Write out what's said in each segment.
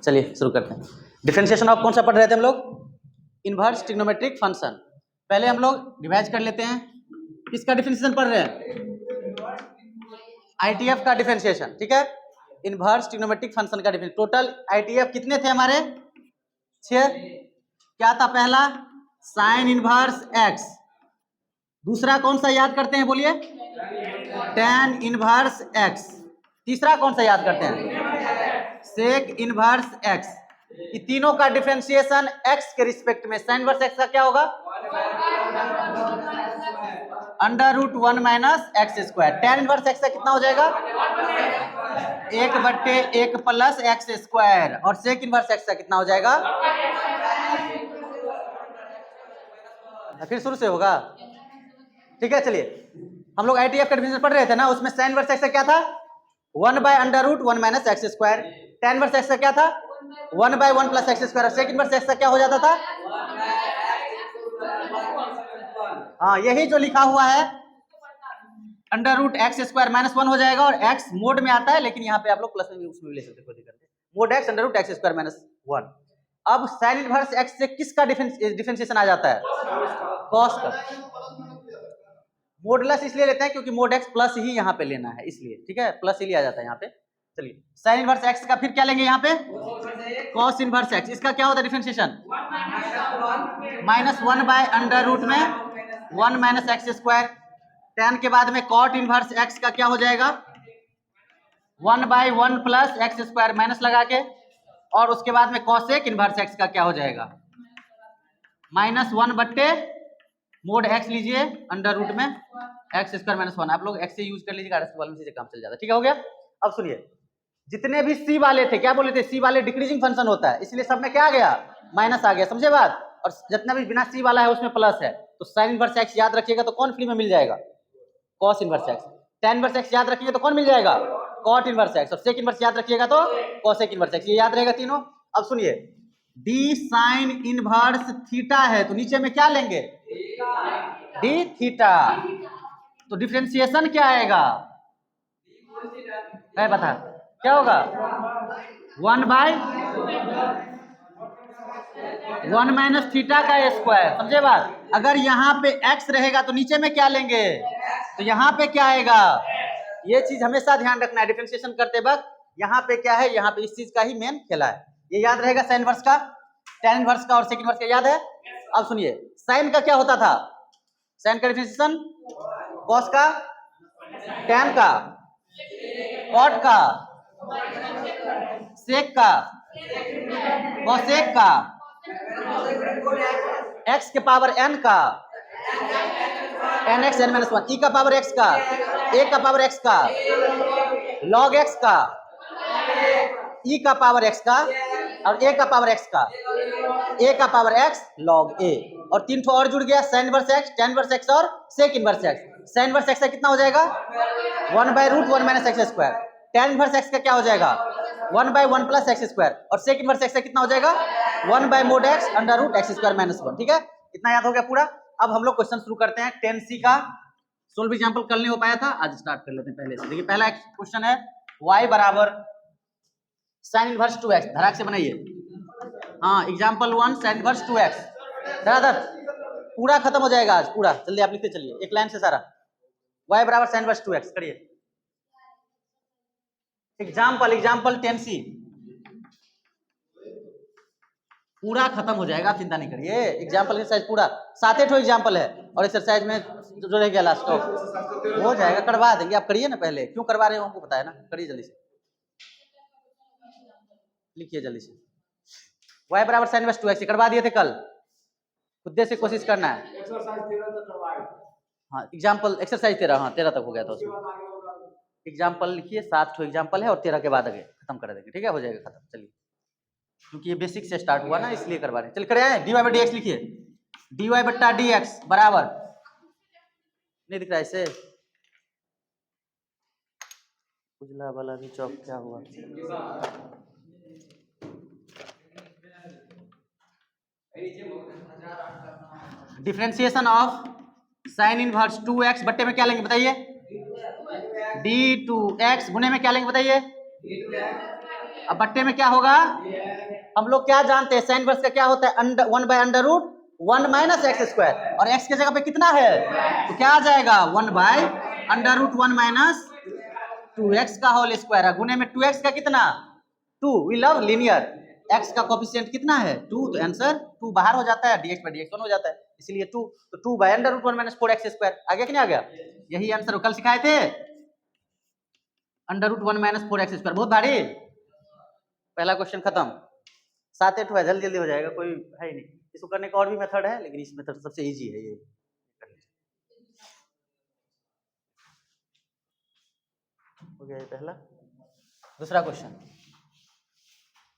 चलिए शुरू करते हैं। डिफरेंशिएशन ऑफ कौन सा पढ़ रहे थे हम लोग? Inverse trigonometric function. पहले हम लोग रिवाइज कर लेते हैं। किसका डिफरेंशिएशन पढ़ रहे हैं? आईटीएफ का डिफरेंशिएशन, ठीक है। इनवर्स ट्रिग्नोमेट्रिक फंक्शन का डिफरेंशिएशन। टोटल आईटीएफ कितने थे हमारे? 6। क्या था पहला? Sine inverse x. दूसरा कौन सा याद करते हैं, बोलिए? tan inverse x. तीसरा कौन सा याद करते हैं? Sec inverse x. ये तीनों का डिफरेंशिएशन एक्स के रिस्पेक्ट में साइन इनवर्स एक्स का क्या होगा? Under root 1 minus x square. tan inverse x का कितना हो जाएगा? 1/1 प्लस एक्स स्क्वायर। और सेक इनवर्स एक्स का कितना हो जाएगा? फिर शुरू से होगा, ठीक है। चलिए हम लोग आईटीएफ का डिफरेंशिएशन पढ़ रहे थे ना, उसमें साइन इनवर्स एक्स का क्या था? 1/√1 minus x square. tan inverse x का क्या था? 1/1 plus x square. Sec inverse x का क्या हो जाता था? हाँ, यही जो लिखा हुआ है √x² माइनस 1 हो जाएगा। और x मोड में आता है, लेकिन यहाँ पे आप लोग प्लस में भी उसमें भी ले सकते, कोई दिक्कत नहीं। Mode x √x² minus 1। अब साइन इनवर्स x से किसका डिफरेंशिएशन आ जाता है? कॉस का। मोडलेस इसलिए लेते हैं क्योंकि मोड x प्लस ही यहाँ पे लेना है, इसलिए, ठीक है। प्लस ही लिया जाता है यहाँ पे। चलिए साइन इनवर्स x का फिर क्या लेंगे यहाँ पे? Cos inverse x। इसका क्या होता है डिफरेंशिएशन? -1/√1 में 1 माइनस एक्स स्क्वायर। tan के बाद में कॉट इनवर्स x का क्या हो जाएगा? 1/1 प्लस एक्स स्क्वायर माइनस लगा के। और उसके बाद में कॉसेक इनवर्स x का क्या हो जाएगा? -1 बट्टे मोड x लीजिए अंडर रूट में एक्स स्क्वायर माइनस 1। आप लोग x से यूज कर लीजिएगा, वाले से काम चल जाता है, ठीक है। हो गया। अब सुनिए, जितने भी c वाले थे, क्या बोले थे? c वाले डिक्रीजिंग फंक्शन होता है, इसलिए सब में क्या आ गया? माइनस आ गया, समझे बात? और जितना भी बिना c वाला है उसमें प्लस है। तो साइन इनवर्स x याद रखिएगा तो कौन फ्री में मिल जाएगा? Cos inverse x। tan inverse x याद रखिएगा तो कौन मिल जाएगा? Cot inverse x। और सेक इनवर्स याद रखिएगा तो कॉसेक इनवर्स x। ये याद रहेगा तीनों। अब सुनिए, d साइन इनवर्स थीटा है, तो नीचे में क्या लेंगे? d theta. तो डिफरेंशिएशन क्या आएगा? है बता, क्या होगा? 1/1 माइनस थीटा का स्क्वायर, समझे बात? अगर यहाँ पे x रहेगा तो नीचे में क्या लेंगे? तो यहाँ पे क्या आएगा? ये चीज हमेशा ध्यान रखना है डिफरेंशिएशन करते वक्त। यहाँ पे क्या है? यहाँ पे इस चीज का ही मेन खेला है। ये याद रहेगा साइन इनवर्स का, tan इनवर्स का और सेक इनवर्स का, याद है? अब सुनिए, साइन का क्या होता था? साइन का डिफरेंशिएशन कॉस का, tan का, कॉट का, सेक का, कॉसेक का, x के पावर n का, nx n-1, e का पावर x का, a का पावर x का, log x का, e का पावर x का, और a का पावर x का, a का पावर x log a। और 3 ठो और जुड़ गया, sine inverse x, tan inverse x और sec inverse x। Sine inverse x का कितना हो जाएगा? 1/√1 minus x square. tan inverse x का क्या हो जाएगा? 1/1 प्लस एक्स स्क्वायर। और सेक इनवर्स x का कितना हो जाएगा? 1/mod x √x² माइनस 1, ठीक है। इतना याद हो गया पूरा। अब हम लोग क्वेश्चन शुरू करते हैं। 10c का 16 एग्जांपल कल नहीं हो पाया था, आज स्टार्ट कर लेते हैं पहले से। देखिए पहला क्वेश्चन है y बराबर साइन इनवर्स 2x। धड़ाक से बनाइए। हाँ, एग्जांपल 1 साइन इनवर्स 2x। धड़ाधड़ पूरा खत्म हो जाएगा आज, पूरा। जल्दी आप लिखते चलिए एक लाइन से सारा। y बराबर साइन इनवर्स 2x करिए। एग्जांपल 10c पूरा खत्म हो जाएगा, चिंता नहीं करिए। एग्जांपल एक्सरसाइज पूरा 7-8 एग्जांपल है, और एक्सरसाइज में जो रह गया लास्ट हो जाएगा, करवा देंगे। आप करिए ना, पहले क्यों करवा रहे हो हमको बताया ना। करिए जल्दी से, लिखिए जल्दी से। y बराबर साइन इनवर्स 2x करवा दिए थे कल, खुद से कोशिश करना है। हाँ, एग्जांपल एक्सरसाइज 13, हाँ 13 तक हो गया था उसमें। एग्जांपल लिखिए, 7 ठो एग्जांपल है, और 13 के बाद आगे खत्म कर देंगे, ठीक है। हो जाएगा खत्म। चलिए, क्योंकि ये बेसिक से स्टार्ट हुआ ना, इसलिए करवा रहे हैं। चल करे dy/dx लिखिए। dy/dx बराबर, नहीं दिख रहा है इसे? उजला वाला भी चौक क्या हुआ? Differentiation of sine inverse 2x बट्टे में क्या लेंगे बताइए? d2x गुने में क्या लेंगे बताइए? अब बट्टे में क्या होगा, हम लोग क्या जानते हैं, साइन इनवर्स का क्या होता है, 1/√1 माइनस एक्स स्क्वायर, और एक्स की जगह पे कितना है, तो क्या आ जाएगा 1/√1 माइनस 2x का होल स्क्वायर है, गुने में 2x का कितना 2, वी लव लीनियर, x का कोफिशिएंट कितना है 2, तो आंसर 2 बाहर हो जाता है, dx/dx 1 हो जाता है, इसलिए 2, तो 2/√1 माइनस 4x स्क्वायर आ गया कि नहीं आ गया, यही आंसर कल सिखाए थे, √1 माइनस 4x स्क्वायर, बहुत भारी। पहला क्वेश्चन खत्म, 7-8 हुआ, जल्दी जल्दी हो जाएगा, कोई है ही नहीं, इसको करने का और भी मेथड है, लेकिन इस मेथड सबसे इजी है ये। हो गया ये पहला। दूसरा क्वेश्चन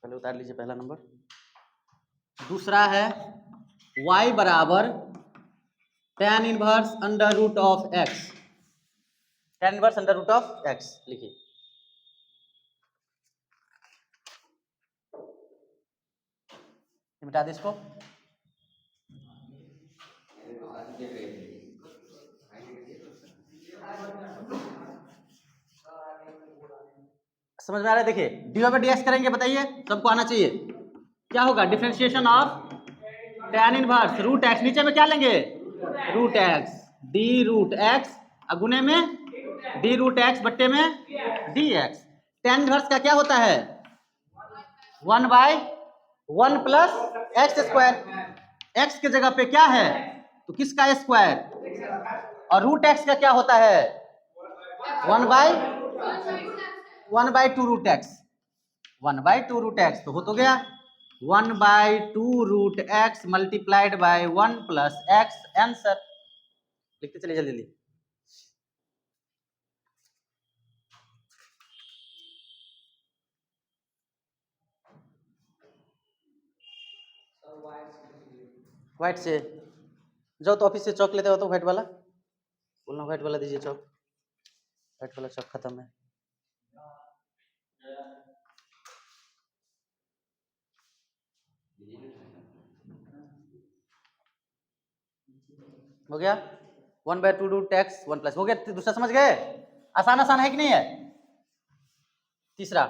पहले उतार लीजिए, पहला नंबर। दूसरा है y बराबर tan inverse √x, tan inverse √x लिखिए। मिटा दे इसको, समझ में आ रहा है, देखिए dy/dx करेंगे, बताइए सबको आना चाहिए, क्या होगा, differentiation of tan inverse √x, नीचे में क्या लेंगे √x, d√x, गुने में d√x बट्टे में dx, tan इनवर्स का क्या होता है 1/1 प्लस एक्स स्क्वायर, x की जगह पे क्या है तो किसका स्क्वायर, और √x का क्या होता है 1/2 √x, तो हो तो गया 1/2 √x multiplied by 1 + x, answer लिखते चलिए जल्दी जल्दी। व्हाइट से जाओ तो ऑफिस से चौक लेते हो तो व्हाइट वाला बोलना, व्हाइट वाला दीजिए चौक, व्हाइट वाला चौक खत्म है। हो गया 1/2 √x 1 प्लस, हो गया, दूसरा समझ गए, आसान आसान है कि नहीं है। तीसरा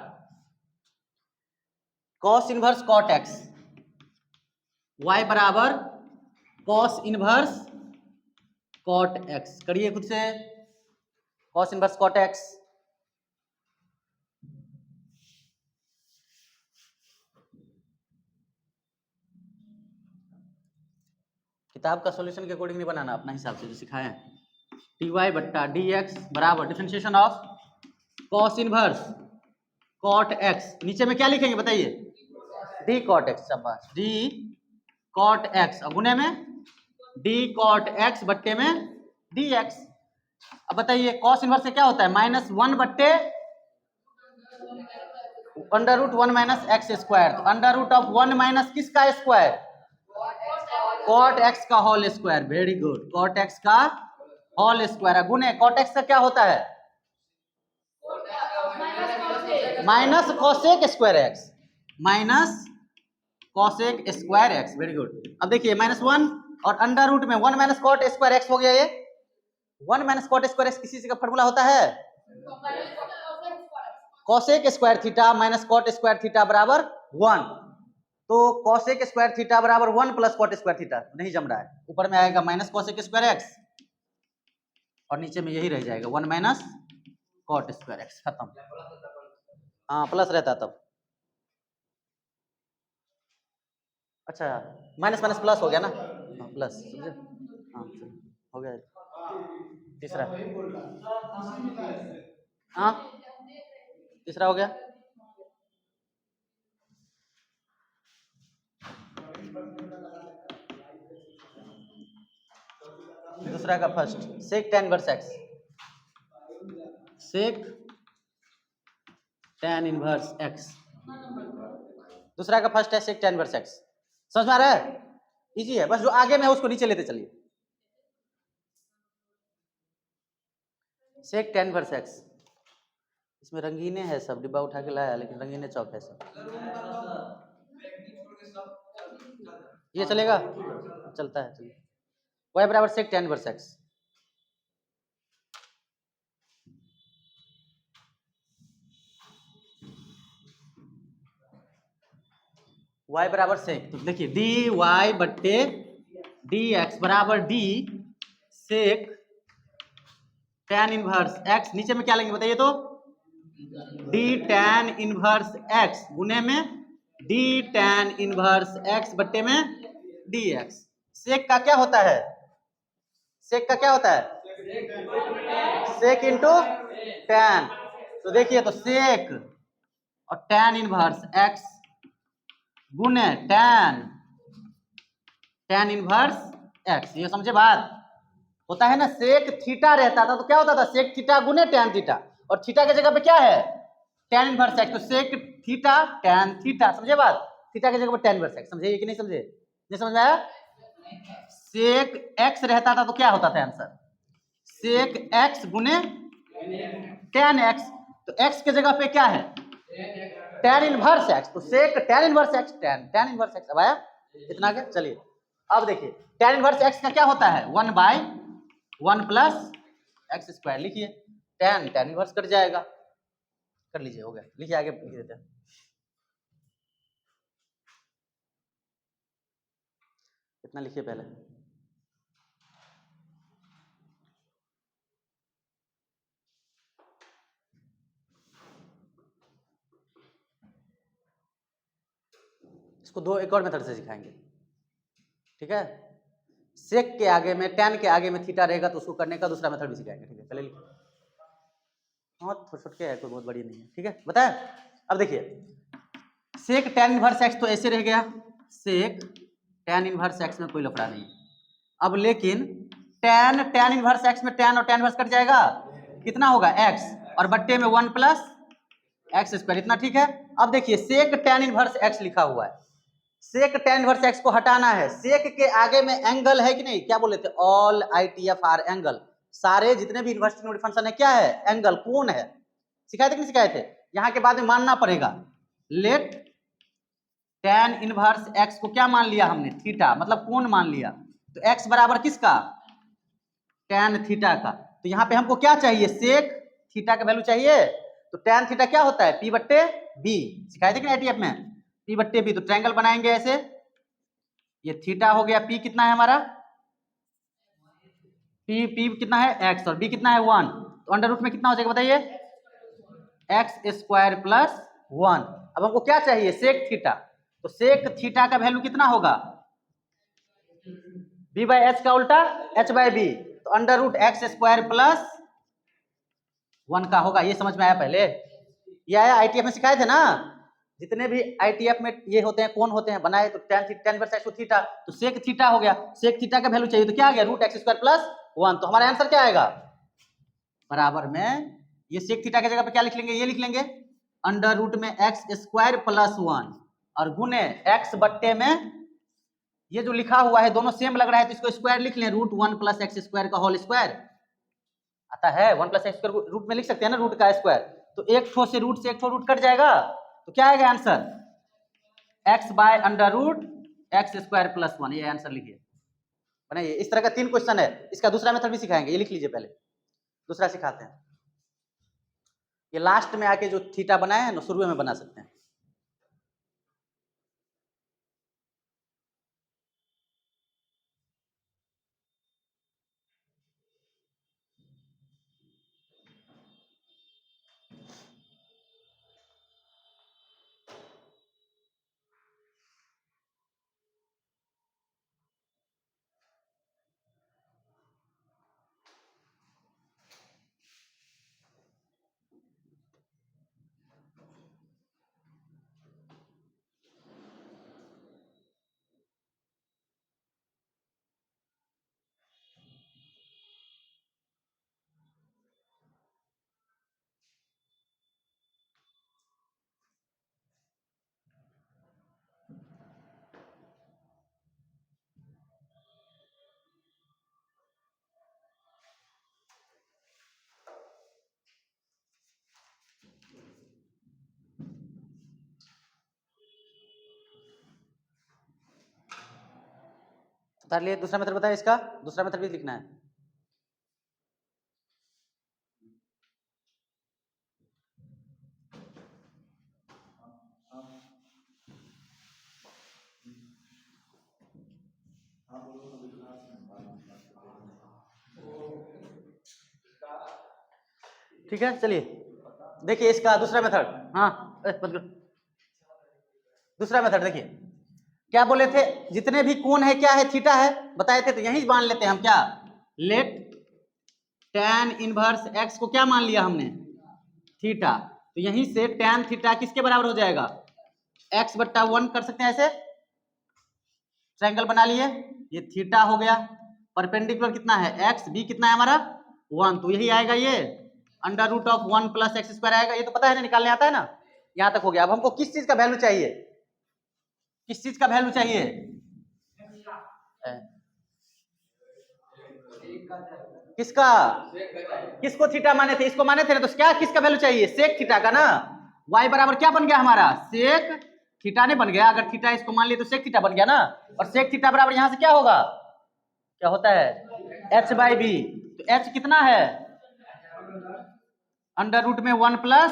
cos inverse cot x, y बराबर cos इनवर्स cot x, करिए खुद से, cos इनवर्स cot x, किताब का सॉल्यूशन के अकॉर्डिंग नहीं बनाना, अपना हिसाब से जो सिखाया है, dy/dx बराबर differentiation of cos inverse cot x, नीचे में क्या लिखेंगे बताइए d cot x, शाबाश d cot x, और गुने में d cot x बट्टे में dx। अब बताइए cos इनवर्स से क्या होता है -1 बट्टे √1 माइनस एक्स स्क्वायर, तो √1 माइनस किसका स्क्वायर cot x का whole square, very good, cot x का होल स्क्वायर, गुने cot x का क्या होता है minus cosec square x, minus cosec square x, very good. अब देखिए -1 और अंडर रूट में 1 माइनस कॉट स्क्वायर एक्स हो गया, ये 1 माइनस कॉट स्क्वायर एक्स किसी चीज का फॉर्मूला होता है cosec square theta minus cot square theta बराबर 1, तो कोसेक स्क्वायर थीटा बराबर 1 प्लस कॉट स्क्वायर थीटा, नहीं जम रहा है, ऊपर में आएगा माइनस कोसेक स्क्वायर एक्स और नीचे में यही रह जाएगा 1 माइनस कॉट स्क्वायर एक्स, खत्म। हाँ प्लस रहता तब, अच्छा माइनस माइनस प्लस हो गया ना, हाँ प्लस, समझे, हाँ हो गया। तीसरा, हाँ तीसरा हो गया, दूसरा का फर्स्ट सेक tan इनवर्स एक्स, सेक tan इनवर्स एक्स, दूसरा का फर्स्ट है सेक tan इनवर्स एक्स, समझ में आ रहा है, इजी है, बस जो आगे में है उसको नीचे लेते चलिए। सेक tan इनवर्स एक्स, इसमें रंगीने है सब, डिब्बा उठा के लाया लेकिन रंगीने चौक है सब, ये चलेगा, चलता है, चलिए y बराबर सेक tan इनवर्स एक्स, y बराबर सेक, तो देखिए डी वाई बट्टे डी एक्स बराबर डी सेक tan इनवर्स x, नीचे में क्या लेंगे बताइए तो, डी tan इनवर्स x गुने में डी tan इनवर्स x बट्टे में डी एक्स। सेक का क्या होता है, सेक का क्या होता है, सेक इंटू tan। तो देखिए तो सेक और tan इनवर्स x गुने tan इनवर्स x, ये समझे बात। होता है ना सेक थीटा रहता था तो क्या होता था, सेक थीटा गुने tan थीटा, और थीटा की जगह पे क्या है tan इनवर्स x, तो सेक थीटा tan थीटा, समझे बात। थीटा की जगह पे tan इनवर्स x, समझे कि नहीं समझे, नहीं समझ में आया। सेक x रहता था तो क्या होता था आंसर, सेक x गुने tan x, तो x की जगह पे क्या है tan इनवर्स x, तो सेक tan inverse x tan inverse x। अब आया इतना क्या, चलिए अब देखिए tan इनवर्स x का क्या होता है 1/1 प्लस एक्स स्क्वायर, लिखिए tan इनवर्स कट जाएगा, कर लीजिए हो गया, लिखिए आगे लिख देते हैं। इतना लिखिए पहले, इसको दो एक और मेथड से सिखाएंगे, ठीक है। सेक के आगे में tan के आगे में थीटा रहेगा तो उसको करने का दूसरा मेथड भी सिखाएंगे, ठीक है। पहले लिखिए, हाँ छोटे है, कोई बहुत बड़ी नहीं है, ठीक है बताया। अब देखिए सेक tan इनवर्स x तो ऐसे रह गया, सेक tan इनवर्स x में कोई लफड़ा नहीं। अब लेकिन tan इनवर्स x में tan और tan इनवर्स कट जाएगा, कितना होगा x, और बट्टे में 1 प्लस एक्स स्क्वायर, इतना ठीक है। अब देखिए सेक tan इनवर्स x लिखा हुआ है, सेक tan इनवर्स x को हटाना है, सेक के आगे में एंगल है कि नहीं, क्या बोले थे, ऑल ITF आर एंगल, सारे जितने भी इनवर्स ट्रिग्नोमेट्रिक फंक्शन है क्या है, एंगल कोण है। सिखाए थे कि नहीं सिखाए थे, यहाँ के बाद में मानना पड़ेगा, लेट tan इनवर्स x को क्या मान लिया हमने, थीटा, मतलब कोण मान लिया, तो x बराबर किसका, tan थीटा का। तो यहाँ पे हमको क्या चाहिए, सेक थीटा का वैल्यू चाहिए, तो tan थीटा क्या होता है P/B, सिखाए थे कि ITF में, P/B। तो ट्रायंगल बनाएंगे ऐसे, ये थीटा हो गया, P कितना है हमारा, P कितना है x, और B कितना है 1, तो अंडर रूट में कितना हो जाएगा बताइए, x स्क्वायर प्लस 1। अब हमको क्या चाहिए, सेक थीटा, तो सेक थीटा का वैल्यू कितना होगा, B/H का उल्टा H/B, तो under root x square plus 1 का होगा। ये समझ में आया पहले, ये आया ITF में सिखाए थे ना, जितने भी ITF में ये होते हैं कौन होते हैं बनाए, तो tan इनवर्स x को थीटा, तो सेक थीटा हो गया, सेक थीटा का वैल्यू चाहिए तो क्या आ गया, रूट एक्स स्क्वायर प्लस 1, तो हमारा आंसर क्या आएगा, बराबर में ये सेक थीटा की जगह पे क्या लिख लेंगे, ये लिख लेंगे अंडर रूट में एक्स स्क्वायर प्लस 1 और गुने x बट्टे में, ये जो लिखा हुआ है दोनों सेम लग रहा है तो इसको स्क्वायर लिख लें, रूट 1 प्लस एक्स स्क्वायर का होल स्क्वायर आता है, 1 प्लस एक्स स्क्वायर रूट में लिख सकते हैं ना, रूट का स्क्वायर, तो एक ठो से एक ठो रूट कट जाएगा, तो क्या आएगा answer, x by under root x square plus 1, ये आंसर लिखिए बनाइए। इस तरह का 3 क्वेश्चन है, इसका दूसरा मेथड भी सिखाएंगे, ये लिख लीजिए पहले, दूसरा सिखाते हैं। ये लास्ट में आके जो थीटा बनाए हैं ना, शुरू में बना सकते हैं। उतार लिए, दूसरा मेथड बताए, इसका दूसरा मेथड भी लिखना है। ठीक है, चलिए देखिए इसका दूसरा मेथड। हाँ दूसरा मेथड देखिए, क्या बोले थे, जितने भी कोण है क्या है, थीटा है, बताए थे। तो यही मान लेते हैं हम, क्या, लेट tan इनवर्स x को क्या मान लिया हमने, थीटा। तो यहीं से tan थीटा किसके बराबर हो जाएगा, x बट्टा 1 कर सकते हैं ऐसे, ट्रायंगल बना लिए, ये थीटा हो गया। परपेंडिकुलर कितना है, x, b कितना है हमारा 1, तो यही आएगा ये under root of 1 plus x square आएगा। ये तो पता है ना, निकालने आता है ना, यहां तक हो गया। अब हमको किस चीज का वैल्यू चाहिए, किस चीज का वैल्यू चाहिए, किसका, किसको थीटा माने थे, इसको माने थे ना, तो क्या किसका वैल्यू चाहिए, सेक थीटा का ना। y बराबर क्या बन गया हमारा, सेक थीटा नहीं बन गया, अगर थीटा इसको मान लिए तो सेक थीटा बन गया ना। और सेक थीटा बराबर यहां से क्या होगा, क्या होता है, h बाई बी। तो h कितना है, अंडर रूट में 1 प्लस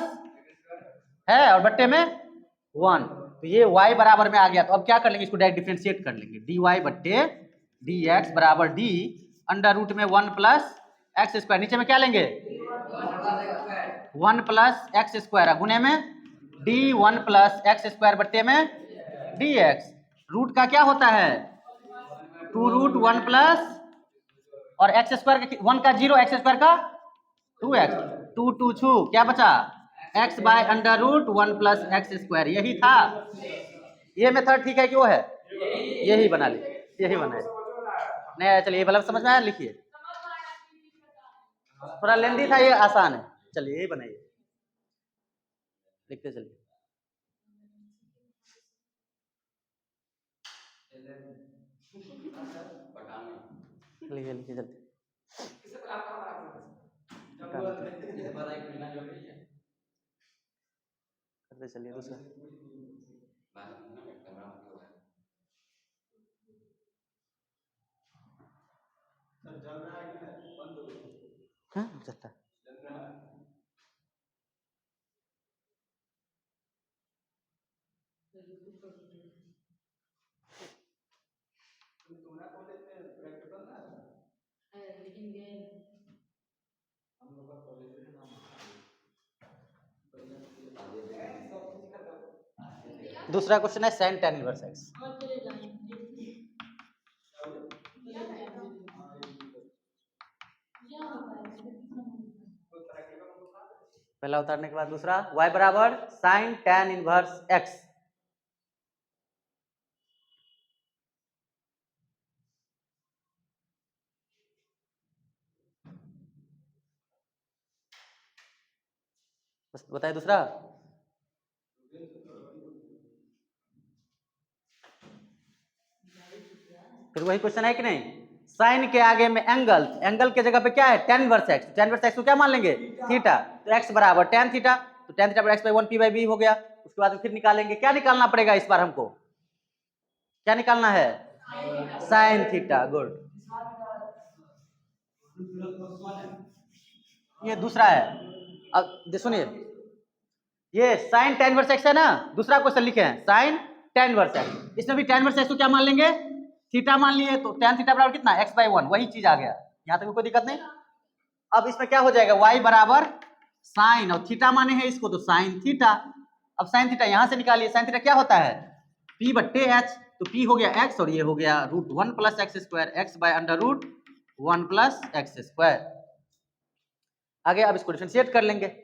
है और बट्टे में 1, तो ये y बराबर में आ गया। तो अब क्या कर लेंगे, इसको डायरेक्ट डिफरेंशिएट कर लेंगे, dy बट्टे dx बराबर d अंडर रूट में 1 प्लस एक्स स्क्वायर, नीचे में क्या लेंगे 1 प्लस एक्स स्क्वायर, गुने में d 1 प्लस एक्स स्क्वायर बट्टे में dx। रूट का क्या होता है 2 रूट 1 प्लस और एक्स स्क्वायर का 1 का 0, एक्स स्क्वायर का 2x, 2 2 छू क्या बचा, x by under root 1 plus x square. यही था, ये मेथड ठीक है कि वो है, यही बना ले, यही बनाए नहीं आया। चलिए ये वाला समझ में आया, लिखिए, थोड़ा लेंदी था, ये आसान है। चलिए यही बनाइए, लिखते चलिए। लिखिए लिखिए जल्दी, करते चलिए दूसरा। हाँ चलता है। दूसरा क्वेश्चन है साइन tan इनवर्स x। पहला उतारने के बाद दूसरा, y बराबर साइन tan इनवर्स x। बस बताइए दूसरा, फिर वही क्वेश्चन है कि नहीं, साइन के आगे में एंगल, एंगल के जगह पे क्या है tan inverse x, tan inverse x को क्या मान लेंगे थीटा, तो x बराबर tan थीटा, तो tan थीटा बराबर x by 1 p by b हो गया। उसके बाद फिर निकालेंगे, क्या निकालना पड़ेगा इस बार हमको, क्या निकालना है, साइन थीटा। गुड, ये दूसरा है। अब सुनिए, ये साइन tan इनवर्स x है ना, दूसरा क्वेश्चन लिखे हैं साइन tan इनवर्स x, इसमें भी tan इनवर्स x को क्या मान लेंगे, थीटा मान लिए, तो tan थीटा बराबर कितना x बाई 1, वही चीज आ गया, यहाँ तक कोई दिक्कत नहीं। अब इसमें क्या हो जाएगा, y बराबर साइन, और थीटा माने हैं इसको, तो साइन थीटा। अब साइन थीटा यहां से निकालिए, साइन थीटा क्या होता है p बट्टे h, तो p हो गया x और ये हो गया root 1 plus x square, x by under root 1 plus x square. आगे अब इसको डिफरेंशिएट कर लेंगे,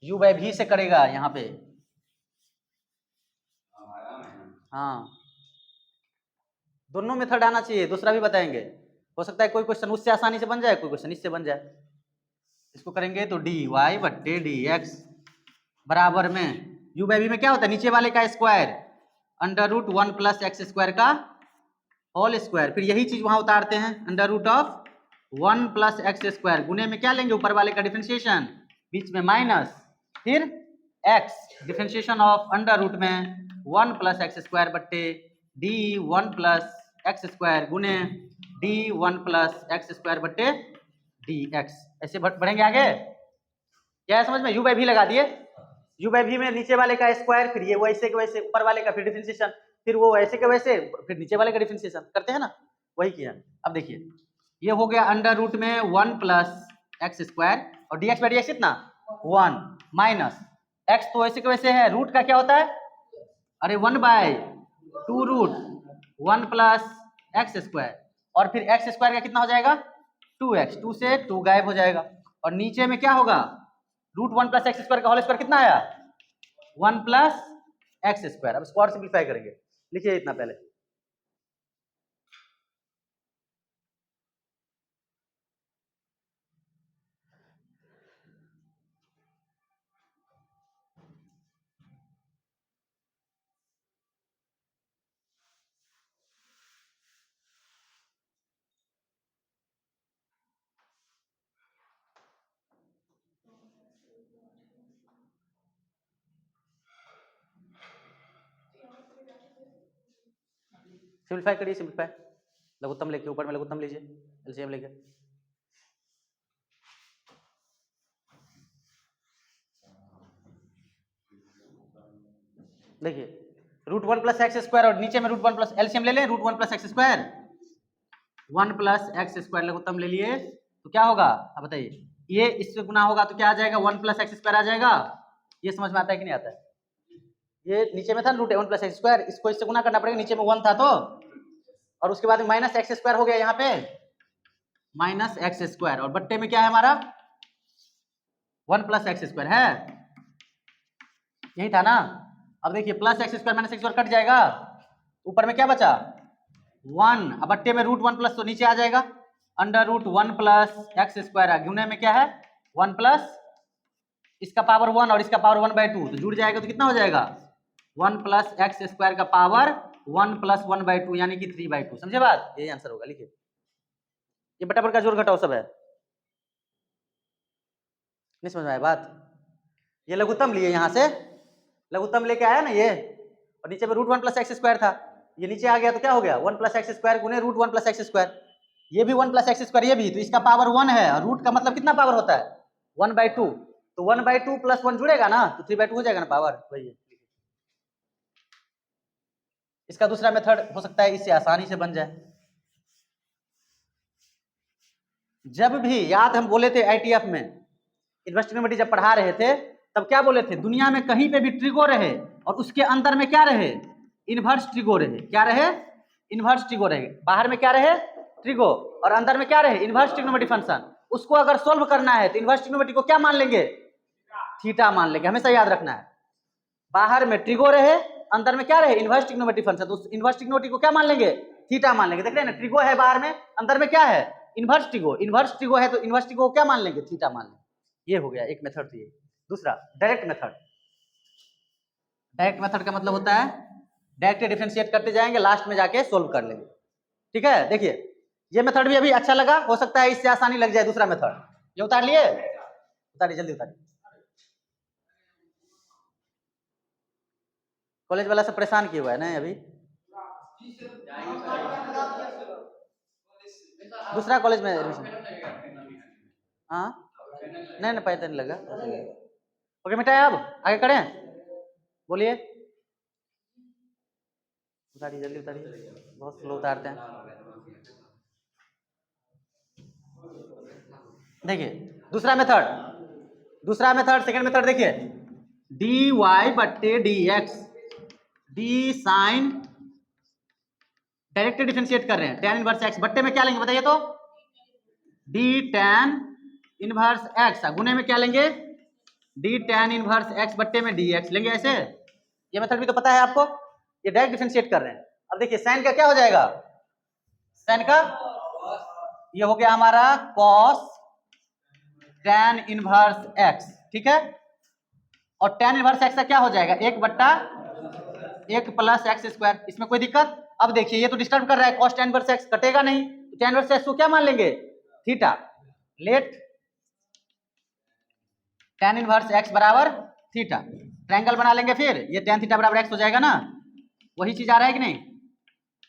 u बाय v से करेगा यहाँ पे, हाँ दोनों मेथड आना चाहिए, दूसरा भी बताएंगे, हो सकता है कोई क्वेश्चन उससे आसानी से बन जाए, कोई क्वेश्चन इससे बन जाए। इसको करेंगे तो dy बट्टे dx बराबर में u बाई v में क्या होता है, नीचे वाले का square under root 1 plus x square का होल स्क्वायर, फिर यही चीज वहां उतारते हैं, under root of 1 plus x square, गुने में क्या लेंगे ऊपर वाले का डिफरेंशिएशन, बीच में माइनस, फिर x, differentiation of under root में 1 प्लस एक्स स्क्वायर बट्टे डी 1 प्लस एक्स स्क्वायर गुने डी 1 प्लस एक्स स्क्वायर बट्टे डी एक्स। ऐसे बढ़ेंगे आगे, क्या है समझ में, u बाई v लगा दिए, u बाई v में नीचे वाले का स्क्वायर, फिर ये वैसे के वैसे ऊपर वाले का फिर डिफरेंशिएशन, फिर वो वैसे के वैसे फिर नीचे वाले का डिफरेंशिएशन करते हैं ना, वही किया। अब देखिए ये हो गया अंडर रूट में 1 प्लस एक्स स्क्वायर और dx बाई dx कितना 1 माइनस x तो वैसे के वैसे है, रूट का क्या होता है, अरे 1/2 रूट 1 प्लस एक्स स्क्वायर और फिर एक्स स्क्वायर का कितना हो जाएगा 2x, 2 से 2 गायब हो जाएगा और नीचे में क्या होगा रूट 1 प्लस एक्स स्क्वायर का होल स्क्वायर कितना आया 1 प्लस एक्स स्क्वायर। अब इसको और सिंप्लीफाई करेंगे, लिखिए इतना पहले सिंप्लीफाई करिए, सिंप्लीफाई लघुत्तम लेके ऊपर में लघुत्तम लीजिए एलसीएम लेके। देखिए रूट 1 प्लस एक्स स्क्वायर और नीचे में रूट 1 प्लस एलसीएम ले लें, root 1 plus x square 1 plus x square लघुत्तम ले लिए तो क्या होगा, अब बताइए ये इससे गुना होगा तो क्या आ जाएगा 1 प्लस एक्स स्क्वायर आ जाएगा। ये समझ में आता है कि नहीं आता है, ये नीचे में था रूट 1 प्लस एक्स स्क्वायर, इसको इससे गुना करना पड़ेगा, नीचे में 1 था तो, और उसके बाद माइनस एक्स स्क्वायर हो गया यहाँ पे माइनस एक्स स्क्वायर और बट्टे में क्या है हमारा 1 प्लस एक्स स्क्वायर है, यही था ना। अब देखिए plus x square minus x square cut जाएगा, ऊपर में क्या बचा 1, अब बट्टे में रूट 1 प्लस तो नीचे आ जाएगा under root 1 plus x square, गुने में क्या है 1 प्लस इसका पावर 1 और इसका पावर 1/2 तो जुड़ जाएगा तो कितना हो जाएगा 1 प्लस एक्स स्क्वायर का पावर 1 प्लस 1/2 यानी कि 3/2। समझे बात, यही आंसर होगा। लिखिए ये बटाबर का जोड़ घटाओ सब है, नहीं समझ में आया बात। ये लघुत्तम लिए यहाँ से लघुत्तम लेके आया ना ये, और नीचे में रूट 1 प्लस एक्स स्क्वायर था, ये नीचे आ गया तो क्या हो गया 1 प्लस एक्स स्क्वायर गुने रूट 1 प्लस एक्स स्क्वायर, ये भी 1 प्लस एक्स स्क्वायर ये भी, तो इसका पावर 1 है और रूट का मतलब कितना पावर होता है 1/2, तो 1/2 प्लस 1 जुड़ेगा ना तो 3/2 हो जाएगा ना पावर, वही है। इसका दूसरा मेथड हो सकता है इससे आसानी से बन जाए। जब भी याद हम बोले थे आईटीएफ में इन्वर्स ट्रिग्नोमेट्री जब पढ़ा रहे थे तब क्या बोले थे, दुनिया में कहीं पे भी ट्रिगो रहे और उसके अंदर में क्या रहे इन्वर्स ट्रिगो रहे, क्या रहे इन्वर्स ट्रिगो रहे, बाहर में क्या रहे ट्रिगो और अंदर में क्या रहे इन्वर्स ट्रिग्नोमेट्री फंक्शन, उसको अगर सोल्व करना है तो इन्वर्स ट्रिग्नोमेट्री को क्या मान लेंगे थीटा मान लेंगे, हमेशा याद रखना है। बाहर में ट्रिगो रहे अंदर में क्या रहे इन्वर्स ट्रिग्नोमेट्री फंक्शन, तो इन्वर्स ट्रिग्नोमेट्री को क्या मान लेंगे थीटा मान लेंगे। देख रहे हैं ना ट्रिगो है बाहर में, अंदर में क्या है इन्वर्स ट्रिगो है तो इन्वर्स ट्रिगो को क्या मान लेंगे थीटा मान लेंगे। ये हो गया एक मेथड। ये दूसरा डायरेक्ट मेथड। डायरेक्ट मेथड का मतलब होता है डायरेक्ट डिफरेंशिएट करते जाएंगे, लास्ट में जाके सोल्व कर लेंगे। ठीक है, देखिए ये मेथड भी अभी अच्छा लगा, हो सकता है इससे आसानी लग जाए दूसरा मेथड। ये उतार लिए, उतारिए जल्दी उतारिए। कॉलेज वाला सब परेशान किए हुआ है ना अभी, दूसरा कॉलेज में एडमिशन। हाँ नहीं ना पैसा नहीं लगा। ओके मिटाए, अब आगे करें, बोलिए उतारिए जल्दी उतारिए, बहुत स्लो उतारते हैं। देखिए दूसरा मेथड सेकंड मेथड देखिए dy बट्टे dx, d sine direct differentiate कर रहे हैं tan इनवर्स x, बट्टे में क्या लेंगे बताइए तो d tan इनवर्स x, गुने में क्या लेंगे d tan इनवर्स x बट्टे में dx लेंगे ऐसे। ये मेथड भी तो पता है आपको, ये डायरेक्ट डिफरेंशिएट कर रहे हैं। अब देखिए साइन का क्या हो जाएगा, साइन का ये हो गया हमारा cos tan इनवर्स x, ठीक है, और tan इनवर्स x का क्या हो जाएगा 1/1 प्लस एक्स स्क्वायर, इसमें कोई दिक्कत। अब देखिए ये तो डिस्टर्ब कर रहा है, cos tan इनवर्स x कटेगा नहीं तो tan इनवर्स x को क्या मान लेंगे theta, let tan inverse x बराबर थीटा, ट्रायंगल बना लेंगे, फिर ये tan थीटा बराबर x हो जाएगा ना, वही चीज आ रहा है कि नहीं,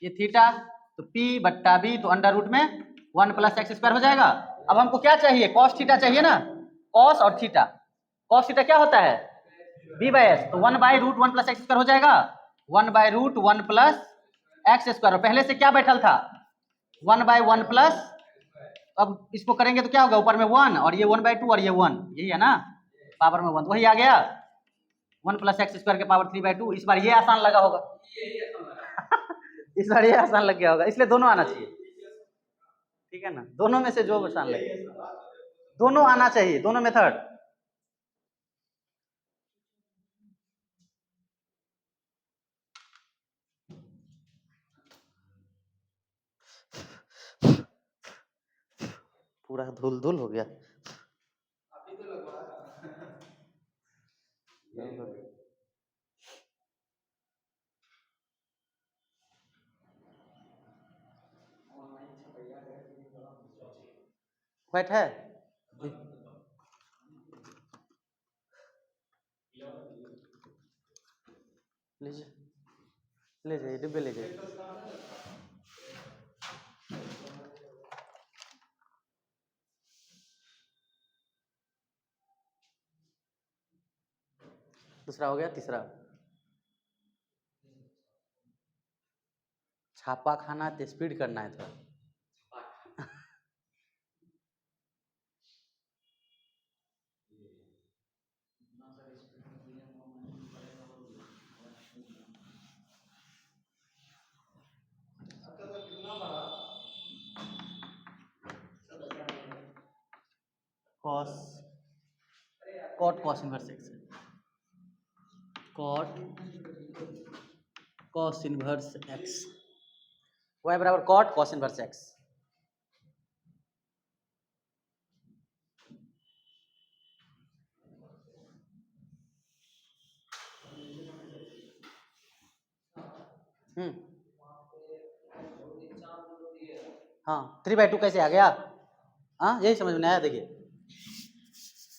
ये थीटा तो p बट्टा b तो अंडर रूट में 1 प्लस एक्स स्क्वायर हो जाएगा। अब हमको क्या चाहिए cos थीटा चाहिए ना, cos और थीटा, cos थीटा क्या होता है b/s, तो 1/√1 प्लस एक्स स्क्वायर हो जाएगा, 1/√1 प्लस एक्स स्क्वायर। पहले से क्या बैठल था 1/1 प्लस, अब इसको करेंगे तो क्या होगा ऊपर में 1 और ये 1/2 और ये 1, यही है ना पावर में 1, वही आ गया 1 प्लस एक्स स्क्वायर के पावर 3/2। इस बार ये आसान लगा होगा इस बार ये आसान लग गया होगा, इसलिए दोनों आना चाहिए, ठीक है ना, दोनों में से जो आसान लगे दोनों आना चाहिए, दोनों मेथड। पूरा धुल धुल हो गया। व्हाइट है लीजिए, ले जाइए डिब्बे ले जाइए। दूसरा हो गया, तीसरा छापा खाना है तो स्पीड करना है थोड़ा। Cos cot cos inverse x, cot cos inverse x, y बराबर कॉट कॉस इनवर्स एक्स। हाँ 3/2 कैसे आ गया, हाँ यही समझ में आया। देखिए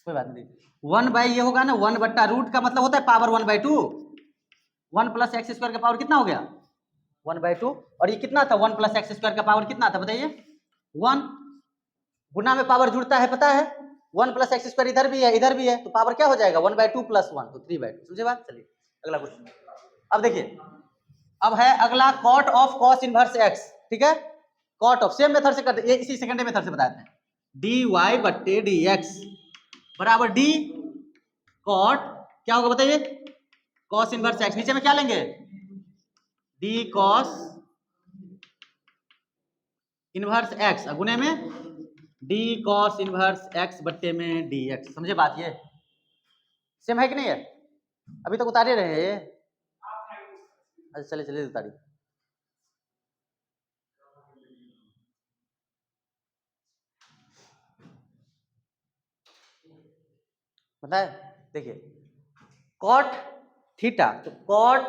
कोई बात नहीं, 1 ये होगा ना 1/रूट का मतलब होता है पावर 1/2, 1 प्लस एक्स स्क्वायर का पावर कितना हो गया 1/2, और ये कितना था 1 प्लस एक्स स्क्वायर का पावर कितना था बताइए 1, गुना में पावर जुड़ता है पता है, 1 प्लस एक्स स्क्वायर इधर भी है इधर भी है, तो पावर क्या हो जाएगा 1/2 प्लस 1 तो 3/2, समझे बात। चलिए अगला क्वेश्चन। अब देखिए, अब है अगला cot of cos inverse x, ठीक है, कॉट ऑफ सेम मेथड से करते, ये इसी सेकेंड मेथड से बताते हैं, dy/dx बराबर डी कॉट क्या होगा बताइए कॉस इनवर्स एक्स, नीचे में क्या लेंगे डी कॉस इनवर्स एक्स गुने में डी कॉस इनवर्स एक्स बट्टे में डी एक्स, समझे बात। ये सेम है कि नहीं है, अभी तक उतारे रहे हैं, अच्छा चले चले उतारी। बताए देखिए कॉट थीटा, तो कॉट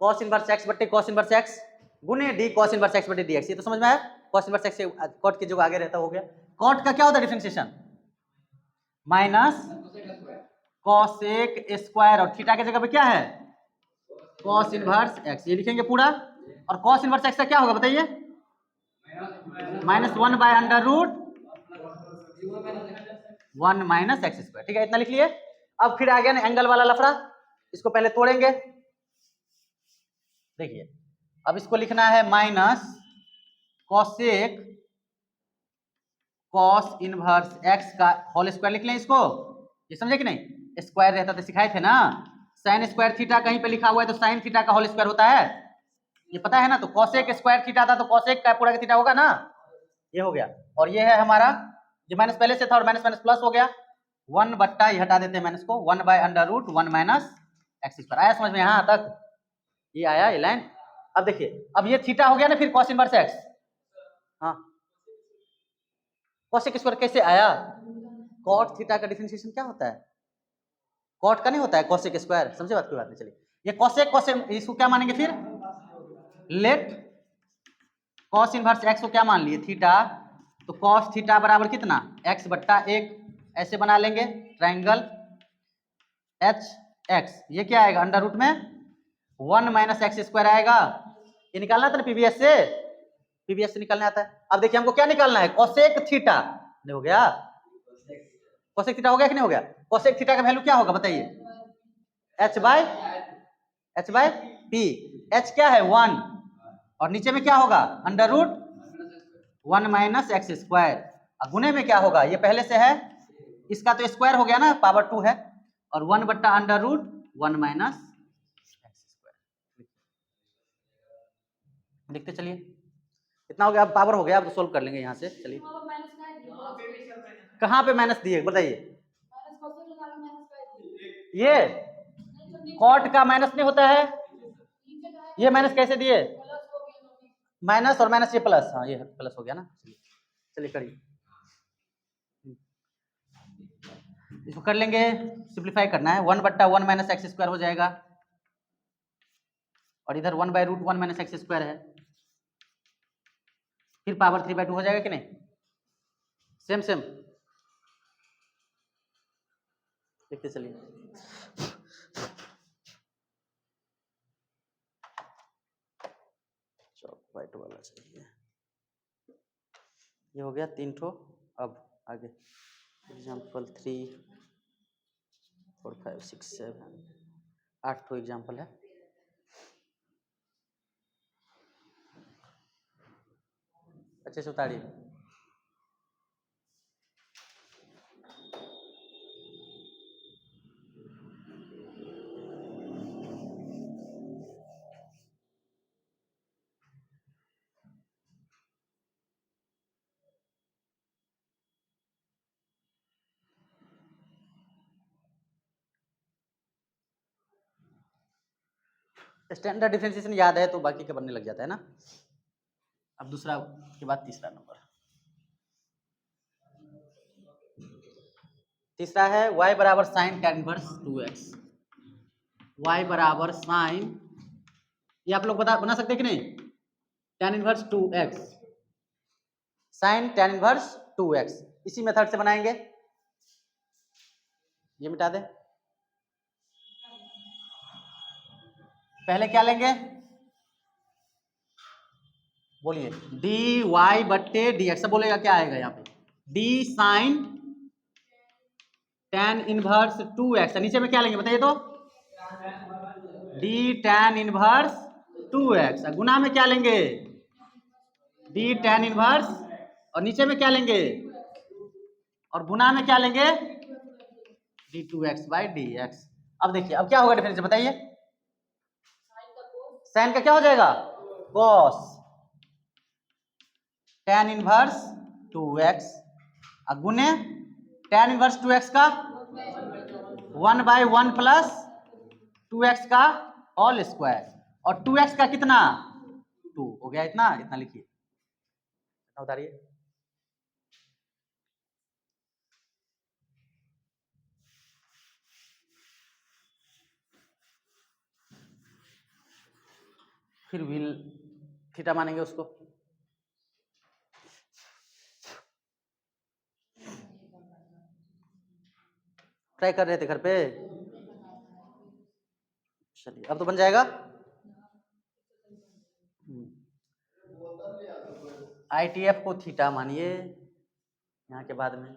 कॉस इनवर्स एक्स बट्टे कॉस इनवर्स एक्स गुने डी कॉस इनवर्स एक्स बट्टे डी एक्स, ये तो समझ में आया। कॉस इनवर्स एक्स से कॉट के जो आगे रहता हो गया, कॉट का क्या होता है डिफरेंशिएशन माइनस कॉसेक स्क्वायर, और थीटा के जगह पे क्या है कॉस इनवर्स एक्स, ये लिखेंगे पूरा, और कॉस इनवर्स एक्स का क्या होगा बताइए -1/√1 माइनस एक्स स्क्वायर, ठीक है इतना लिख लिए। अब फिर आ गया ना एंगल वाला लफड़ा, इसको पहले तोड़ेंगे, देखिए अब इसको लिखना है minus cosec cos inverse x का होल स्क्वायर लिख लें इसको, ये समझे कि नहीं, स्क्वायर रहता तो सिखाए थे ना, साइन स्क्वायर थीटा कहीं पे लिखा हुआ है तो साइन थीटा का होल स्क्वायर होता है, ये पता है ना, तो कॉसेक स्क्वायर थीटा था तो कॉसेक का पूरा का थीटा होगा ना, ये हो गया। और ये है हमारा जो माइनस पहले से था और माइनस माइनस प्लस हो गया, 1 बट्टा ये हटा देते हैं माइनस को, 1/√1 माइनस एक्स स्क्वायर, आया समझ में यहाँ तक, ये आया ये लाइन। अब देखिए अब ये थीटा हो गया ना, फिर कॉस इनवर्स एक्स, हाँ कॉसेक स्क्वायर कैसे आया, कॉट थीटा का डिफरेंशिएशन क्या होता है कॉट का नहीं होता है कॉसेक स्क्वायर, समझे बात की बात नहीं। चलिए ये कॉसेक कॉसेक इसको क्या मानेंगे फिर लेट कॉस इनवर्स एक्स को क्या मान लिए थीटा, तो कॉस थीटा बराबर कितना x बट्टा 1, ऐसे बना लेंगे ट्राइंगल एच एक्स, ये क्या आएगा अंडर रूट में 1 माइनस एक्स स्क्वायर आएगा, ये निकालना था ना पीवीएस से, पीवीएस से निकालना आता है। अब देखिए हमको क्या निकालना है कोसेक थीटा, हो गया कोसेक थीटा हो गया कि नहीं हो गया, कोसेक थीटा का वैल्यू क्या होगा बताइए h बाय पी, एच क्या है 1 और नीचे में क्या होगा under root 1 minus x square. गुने में क्या होगा, ये पहले से है, इसका तो स्क्वायर हो गया ना, पावर 2 है, और 1 बट्टा under root 1 minus x square. देखते चलिए कितना हो गया, अब पावर हो गया, अब सोल्व कर लेंगे यहाँ से। चलिए कहाँ पे माइनस दिए बताइए, ये कॉट का माइनस नहीं होता है, ये माइनस कैसे दिए, माइनस और माइनस ये प्लस, हाँ ये प्लस हो गया ना। चलिए करिए, इसको कर लेंगे, सिंप्लीफाई करना है, 1 बट्टा 1 माइनस एक्स स्क्वायर हो जाएगा, और इधर 1 by root 1 minus x square है, फिर पावर 3 बाई 2 हो जाएगा कि नहीं, सेम सेम। देखते चलिए, वाइट वाला चाहिए, ये हो गया 3 ठो। अब आगे एग्जाम्पल 3 4 5 6 7 8 ठो एग्जाम्पल है। अच्छे से उतारिए, स्टैंडर्ड डिफरेंशिएशन याद है तो बाकी के बनने लग जाता है ना। अब दूसरा के बाद तीसरा नंबर, तीसरा है y बराबर sine tan inverse 2x, y बराबर साइन, ये आप लोग बना सकते हैं कि नहीं, tan inverse 2x, sine tan inverse 2x, इसी मेथड से बनाएंगे, ये मिटा दे। पहले क्या लेंगे बोलिए, डी वाई बट्टे डी एक्स, बोलेगा क्या आएगा यहाँ पे, D sign tan inverse 2x, नीचे में क्या लेंगे बताइए तो, डी tan इनवर्स 2x, गुना में क्या लेंगे, डी tan इनवर्स, और नीचे में क्या लेंगे, और गुना में क्या लेंगे, D 2x by D x. अब देखिए अब क्या होगा डिफरेंस बताइए, साइन का क्या हो जाएगा कॉस tan इनवर्स 2x, गुने tan इनवर्स 2x का 1 बाई 1 प्लस 2x का होल स्क्वायर, और 2x का कितना 2 हो गया, इतना इतना लिखिए, इतना उतारिए, फिर व्हील थीटा मानेंगे उसको, ट्राई कर रहे थे घर पे, चलिए अब तो बन जाएगा। ITF को थीटा मानिए यहाँ के बाद में,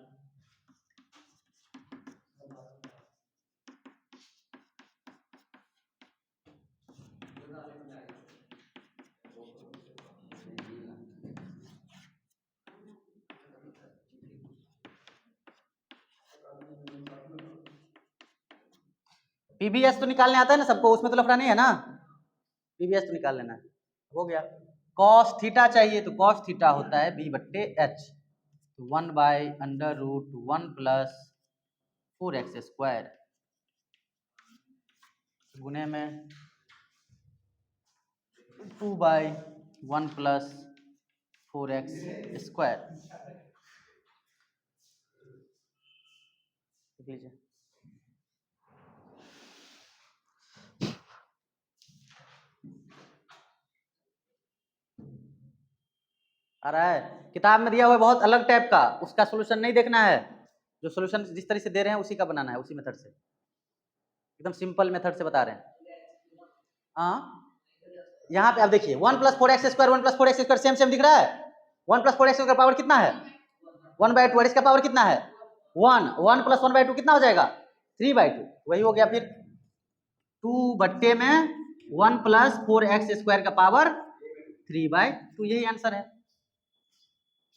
पीबीएस तो निकालने आता है ना सबको, उसमें तो लफड़ा नहीं है ना, पीबीएस तो निकाल लेना है, हो गया। कॉस थीटा चाहिए तो कॉस थीटा होता है बी बट्टे H, 1 by under root 1 plus 4x square, गुने में 2 बाई 1 प्लस 4x स्क्वायर, लिख लीजिए। आ रहा है, किताब में दिया हुआ है बहुत अलग टाइप का, उसका सोल्यूशन नहीं देखना है, जो सोल्यूशन जिस तरह से दे रहे हैं उसी का बनाना है, उसी मेथड से, एकदम सिंपल मेथड से बता रहे हैं। हाँ यहाँ पे आप देखिए 1 plus 4x square 1 plus 4x square same same दिख रहा है, 1 प्लस 4x का पावर कितना है 1 बाई 2, इसका पावर कितना है 1, 1 प्लस 1 बाई 2 कितना हो जाएगा 3 बाई 2, वही हो गया, फिर 2 बट्टे में 1 प्लस 4x² का पावर 3/2, यही आंसर है।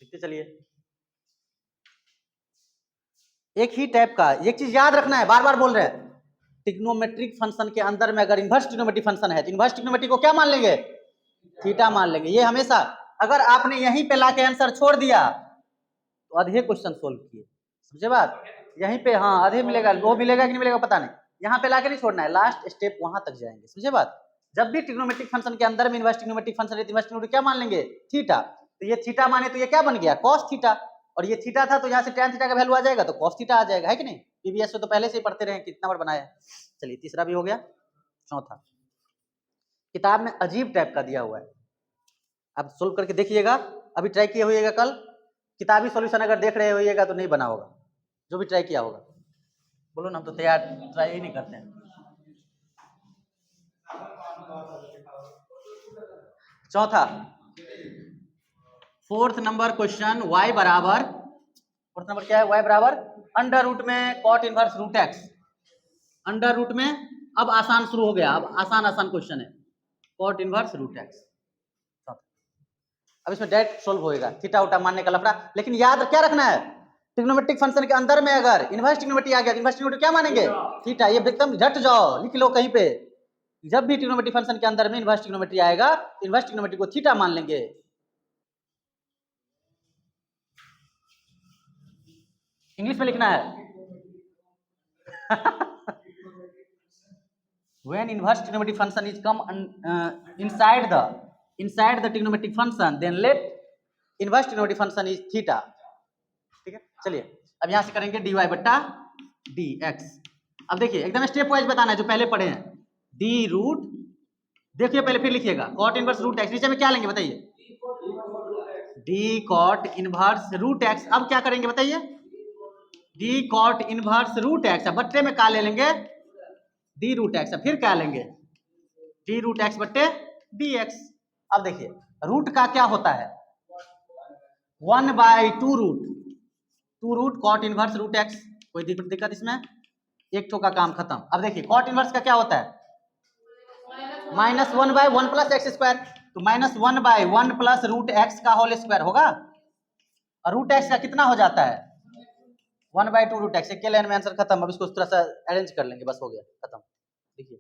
लिखते चलिए। एक ही टाइप का, एक चीज याद रखना है, बार बार बोल रहे हैं, ट्रिग्नोमेट्रिक फंक्शन के अंदर में अगर इन्वर्स ट्रिग्नोमेट्रिक फंक्शन है तो इन्वर्स ट्रिग्नोमेट्रिक को क्या मान लेंगे? थीटा मान लेंगे। ये हमेशा, अगर आपने यहीं पे लाके आंसर छोड़ दिया तो आधे क्वेश्चन सोल्व किए, समझे बात? यहीं पे हाँ आधे मिलेगा, वो मिलेगा कि नहीं मिलेगा पता नहीं, यहाँ पे लाके नहीं छोड़ना है, लास्ट स्टेप वहां तक जाएंगे, समझे बात? जब भी ट्रिग्नोमेट्रिक फंक्शन के अंदर में इन्वर्स ट्रिग्नोमेट्रिक फंक्शन है, इन्वर्स ट्रिग्नोमेट्रिक क्या मान लेंगे? थीटा। तो ये थीटा माने तो ये क्या बन गया? Cos theta. और ये थीटा था तो यहाँ से tan थीटा का वैल्यू आ जाएगा तो cos थीटा आ जाएगा, है कि नहीं? पीवीएस में तो पहले से ही पढ़ते रहे, कितना बार बनाया। चलिए तीसरा भी हो गया। चौथा, किताब में अजीब टाइप का दिया हुआ है, आप सोल्व करके देखिएगा, अभी ट्राई किए होइएगा, कल किताबी सॉल्यूशन अगर देख रहे होइएगा तो नहीं बना होगा, जो भी ट्राई किया होगा। बोलो ना, हम तो तैयार, ट्राई ही नहीं करते हैं। चौथा, फोर्थ नंबर क्वेश्चन, y बराबर, फोर्थ नंबर क्या है? y बराबर अंडर रूट में cot inverse root x. Under root में अब आसान शुरू हो गया, अब आसान क्वेश्चन है, कॉट इनवर्स रूट एक्स। अब इसमें डायरेक्ट सोल्व होएगा, थीटा उटा मानने का लफड़ा। लेकिन याद क्या रखना है, ट्रिग्नोमेट्रिक फंक्शन के अंदर में अगर इनवर्स ट्रिग्नोमेट्री आ गया, इनवर्स ट्रिग्नोमेट्री क्या मानेंगे? थीटा। ये एकदम झट जाओ, लिख लो कहीं पे, जब भी ट्रिग्नोमेट्रिक फंक्शन के अंदर में इनवर्स ट्रिग्नोमेट्री आएगा, इनवर्स ट्रिग्नोमेट्री को थीटा मान लेंगे। इंग्लिश में लिखना है। When inverse trigonometric function is come inside the trigonometric function, then let inverse trigonometric function is theta। ठीक है, चलिए अब यहां से करेंगे dy बट्टा dx। अब देखिए एकदम स्टेप वाइज बताना है, जो पहले पढ़े हैं। d रूट, देखिए पहले फिर लिखिएगा, कॉट इनवर्स रूट एक्स। नीचे में क्या लेंगे बताइए? d cot inverse root x. अब क्या करेंगे बताइए? d cot inverse root x. अब बट्टे में क्या ले लेंगे? D root x. फिर क्या लेंगे? डी रूट एक्स बट्टे डी एक्स। अब देखिए रूट का क्या होता है? 1/2 root cot inverse root x. कोई दिक्कत इसमें? एक ठो का काम खत्म। अब देखिए कॉट इनवर्स का क्या होता है? -1/1 प्लस एक्स स्क्वायर। तो -1/1 प्लस रूट एक्स का होल स्क्वायर होगा, और रूट एक्स का कितना हो जाता है? 1/2 रूट एक्स। एक के लाइन में आंसर खत्म। अब इसको थोड़ा सा अरेंज कर लेंगे, बस हो गया खत्म। देखिए